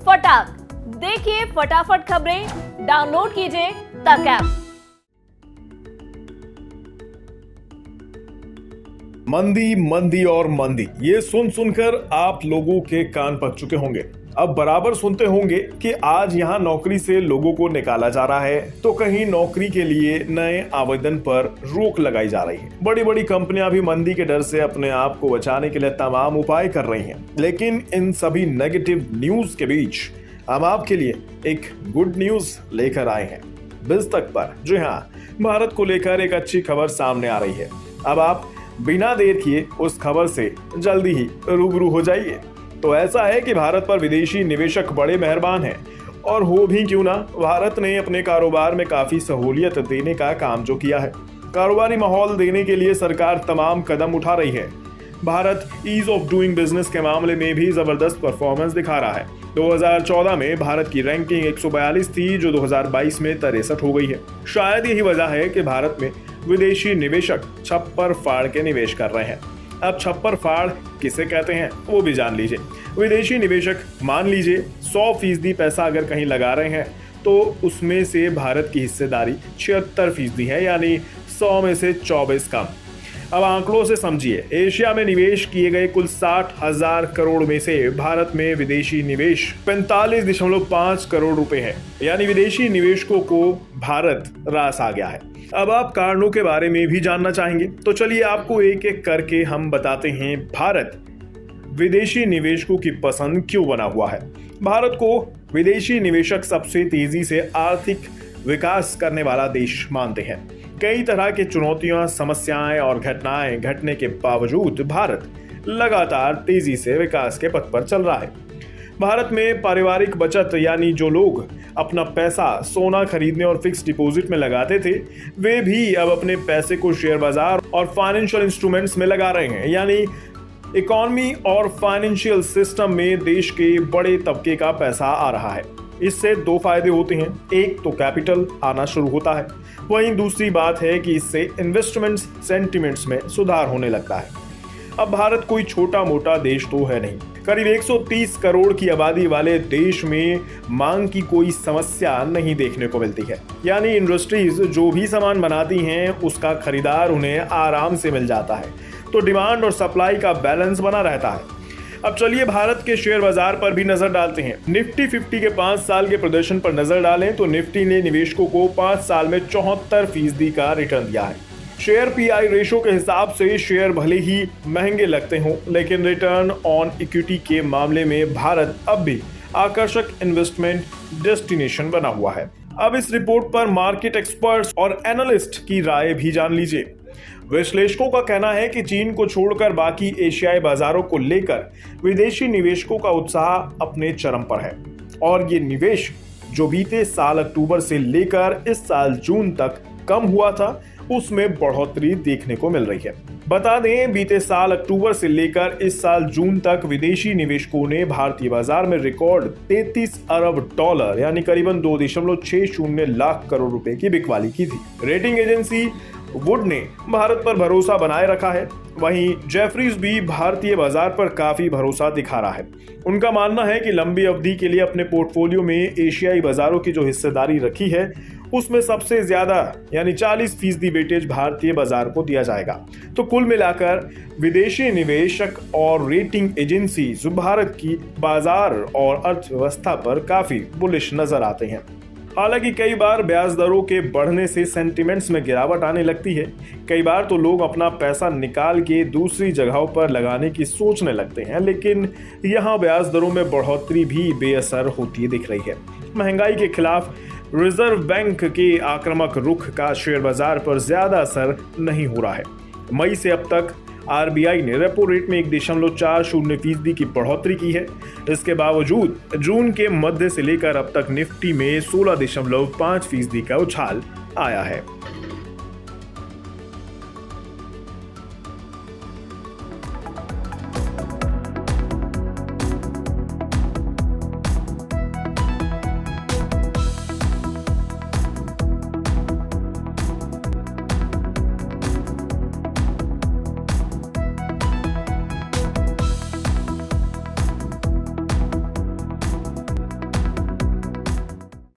फटाक। देखिए फटाफट खबरें, डाउनलोड कीजिए तक ऐप। मंदी मंदी और मंदी, ये सुन सुनकर आप लोगों के कान पक चुके होंगे। अब बराबर सुनते होंगे कि आज यहाँ नौकरी से लोगों को निकाला जा रहा है, तो कहीं नौकरी के लिए नए आवेदन पर रोक लगाई जा रही है। बड़ी बड़ी कंपनियां भी मंदी के डर से अपने आप को बचाने के लिए तमाम उपाय कर रही हैं। लेकिन इन सभी नेगेटिव न्यूज के बीच हम आपके लिए एक गुड न्यूज लेकर आए हैं बिजतक पर। जी हाँ, भारत को लेकर एक अच्छी खबर सामने आ रही है। अब आप बिना देर किए उस खबर से जल्दी ही रूबरू हो जाइए। तो ऐसा है कि भारत पर विदेशी निवेशक बड़े मेहरबान हैं, और हो भी क्यों ना, भारत ने अपने कारोबार में काफी सहूलियत देने का काम जो किया है। कारोबारी माहौल देने के लिए सरकार तमाम कदम उठा रही है। Bharat ease of doing business के मामले में भी जबरदस्त परफॉर्मेंस दिखा रहा है। 2014 में भारत की रैंकिंग 142 थी, जो 2022 में 63 हो गई है। शायद यही वजह है कि भारत में विदेशी निवेशक छप्पर फाड़ के निवेश कर रहे हैं। अब छप्पर फाड़ किसे कहते हैं वो भी जान लीजिए। विदेशी निवेशक मान लीजिए 100% पैसा अगर कहीं लगा रहे हैं, तो उसमें से भारत की हिस्सेदारी 76% है, यानी 100 में से 24 कम। अब आंकड़ों से समझिए, एशिया में निवेश किए गए कुल 60,000 करोड़ में से भारत में विदेशी निवेश 45.5 करोड़ रुपए है, यानी विदेशी निवेशकों को भारत रास आ गया है। अब आप कारणों के बारे में भी जानना चाहेंगे, तो चलिए आपको एक एक करके हम बताते हैं भारत विदेशी निवेशकों की पसंद क्यों बना हुआ है। भारत को विदेशी निवेशक सबसे तेजी से आर्थिक विकास करने वाला देश मानते हैं। कई तरह की चुनौतियां, समस्याएं और घटनाएं घटने के बावजूद भारत लगातार तेजी से विकास के पथ पर चल रहा है। भारत में पारिवारिक बचत, यानी जो लोग अपना पैसा सोना खरीदने और फिक्स डिपॉजिट में लगाते थे, वे भी अब अपने पैसे को शेयर बाजार और फाइनेंशियल इंस्ट्रूमेंट्स में लगा रहे हैं। यानी इकोनॉमी और फाइनेंशियल सिस्टम में देश के बड़े तबके का पैसा आ रहा है। इससे दो फायदे होते हैं। एक तो कैपिटल आना शुरू होता है, वहीं दूसरी बात है कि इससे इन्वेस्टमेंट सेंटिमेंट्स में सुधार होने लगता है। अब भारत कोई छोटा मोटा देश तो है नहीं। करीब 130 करोड़ की आबादी वाले देश में मांग की कोई समस्या नहीं देखने को मिलती है। यानी इंडस्ट्रीज जो भी सामान बनाती हैं, उसका खरीदार उन्हें आराम से मिल जाता है, तो डिमांड और सप्लाई का बैलेंस बना रहता है। अब चलिए भारत के शेयर बाजार पर भी नजर डालते हैं। निफ्टी 50 के 5 साल के प्रदर्शन पर नजर डालें तो निफ्टी ने निवेशकों को 5 साल में 74% का रिटर्न दिया है। शेयर पीआई रेशो के हिसाब से शेयर भले ही महंगे लगते हों, लेकिन रिटर्न ऑन इक्विटी के मामले में भारत अब भी आकर्षक इन्वेस्टमेंट डेस्टिनेशन बना हुआ है। अब इस रिपोर्ट पर मार्केट एक्सपर्ट्स और एनालिस्ट की राय भी जान लीजिए। विश्लेषकों का कहना है कि चीन को छोड़कर बाकी एशियाई बाजारों को लेकर विदेशी निवेशकों का उत्साह अपने चरम पर है, और ये निवेश जो बीते साल अक्टूबर से लेकर इस साल जून तक कम हुआ था, उसमें बढ़ोतरी देखने को मिल रही है। बता दें, बीते साल अक्टूबर से लेकर इस साल जून तक विदेशी निवेशकों ने भारतीय बाजार में रिकॉर्ड 33 अरब डॉलर यानी करीबन 2.60 लाख करोड़ रुपए की बिकवाली की थी। रेटिंग एजेंसी वुड ने भारत पर भरोसा बनाए रखा है। वहीं जेफरीज भी भारतीय बाजार पर काफी भरोसा दिखा रहा है। उनका मानना है कि लंबी अवधि के लिए अपने पोर्टफोलियो में एशियाई बाजारों की जो हिस्सेदारी रखी है, उसमें सबसे ज्यादा यानी 40% वेटेज भारतीय बाजार को दिया जाएगा। तो कुल मिलाकर विदेशी निवेशक और रेटिंग एजेंसी भारत की बाजार और अर्थव्यवस्था पर काफी बुलिश नजर आते हैं। हालांकि कई बार ब्याज दरों के बढ़ने से सेंटिमेंट्स में गिरावट आने लगती है। कई बार तो लोग अपना पैसा निकाल के दूसरी जगहों पर लगाने की सोचने लगते हैं, लेकिन यहाँ ब्याज दरों में बढ़ोतरी भी बेअसर होती दिख रही है। महंगाई के खिलाफ रिजर्व बैंक के आक्रामक रुख का शेयर बाजार पर ज्यादा असर नहीं हो रहा है। मई से अब तक आरबीआई ने रेपो रेट में 1.40% की बढ़ोतरी की है। इसके बावजूद जून के मध्य से लेकर अब तक निफ्टी में 16.5% का उछाल आया है।